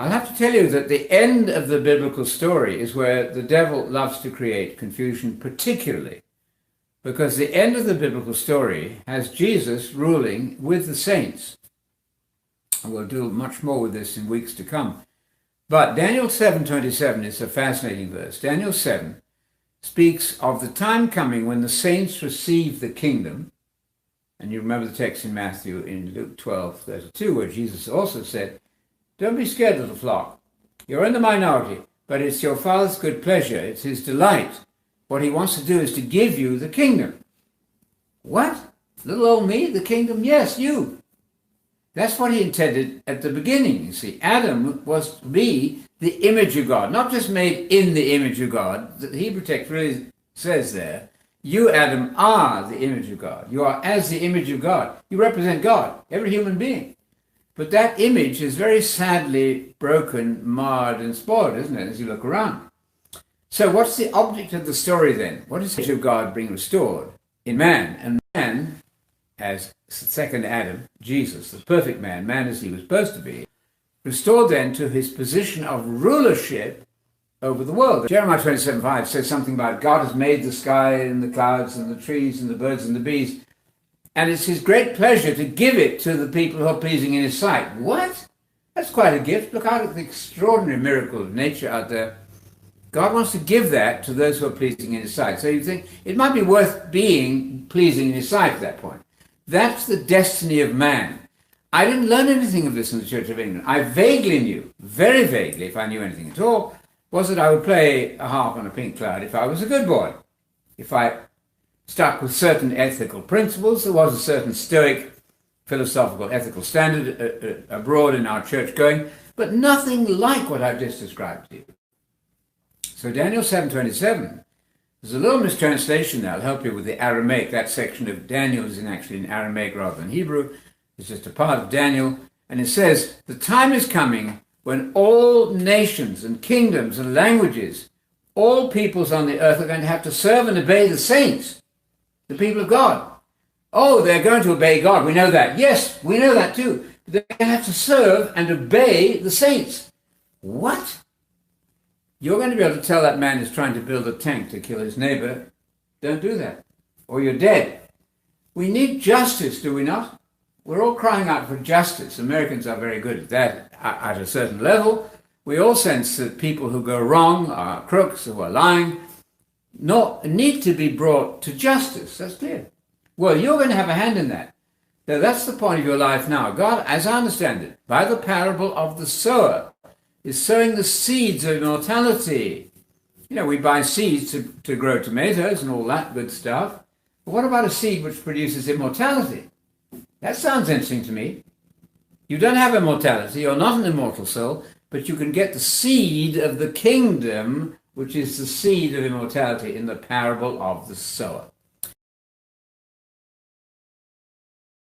I'll have to tell you that the end of the biblical story is where the devil loves to create confusion, particularly because the end of the biblical story has Jesus ruling with the saints. And we'll do much more with this in weeks to come. But Daniel 7:27 is a fascinating verse. Daniel 7 speaks of the time coming when the saints receive the kingdom. And you remember the text in Matthew in Luke 12:32, where Jesus also said, "Don't be scared, little flock. You're in the minority, but it's your Father's good pleasure. It's his delight. What he wants to do is to give you the kingdom." What? Little old me, the kingdom? Yes, you. That's what he intended at the beginning, you see. Adam was to be the image of God, not just made in the image of God. The Hebrew text really says there, you, Adam, are the image of God. You are as the image of God. You represent God, every human being. But that image is very sadly broken, marred, and spoiled, isn't it, as you look around? So what's the object of the story then? What is the image of God being restored in man? And man, as second Adam, Jesus, the perfect man, man as he was supposed to be, restored then to his position of rulership over the world. Jeremiah 27:5 says something about God has made the sky and the clouds and the trees and the birds and the bees, and it's his great pleasure to give it to the people who are pleasing in his sight. What? That's quite a gift. Look out at the extraordinary miracle of nature out there. God wants to give that to those who are pleasing in his sight. So you think it might be worth being pleasing in his sight at that point. That's the destiny of man. I didn't learn anything of this in the Church of England. I vaguely knew, very vaguely, if I knew anything at all, was that I would play a harp on a pink cloud if I was a good boy. If I stuck with certain ethical principles, there was a certain stoic, philosophical, ethical standard abroad in our church going, but nothing like what I've just described to you. So Daniel 7:27, there's a little mistranslation there. I'll help you with the Aramaic. That section of Daniel is actually in Aramaic rather than Hebrew. It's just a part of Daniel. And it says, the time is coming when all nations and kingdoms and languages, all peoples on the earth are going to have to serve and obey the saints, the people of God. Oh, they're going to obey God. We know that. Yes, we know that too. They're going to have to serve and obey the saints. What? You're going to be able to tell that man who's trying to build a tank to kill his neighbor, don't do that, or you're dead. We need justice, do we not? We're all crying out for justice. Americans are very good at that at a certain level. We all sense that people who go wrong, are crooks, who are lying, need to be brought to justice. That's clear. Well, you're going to have a hand in that. So that's the point of your life now. God, as I understand it, by the parable of the sower, is sowing the seeds of immortality. You know, we buy seeds to grow tomatoes and all that good stuff. But what about a seed which produces immortality? That sounds interesting to me. You don't have immortality, you're not an immortal soul, but you can get the seed of the kingdom, which is the seed of immortality in the parable of the sower.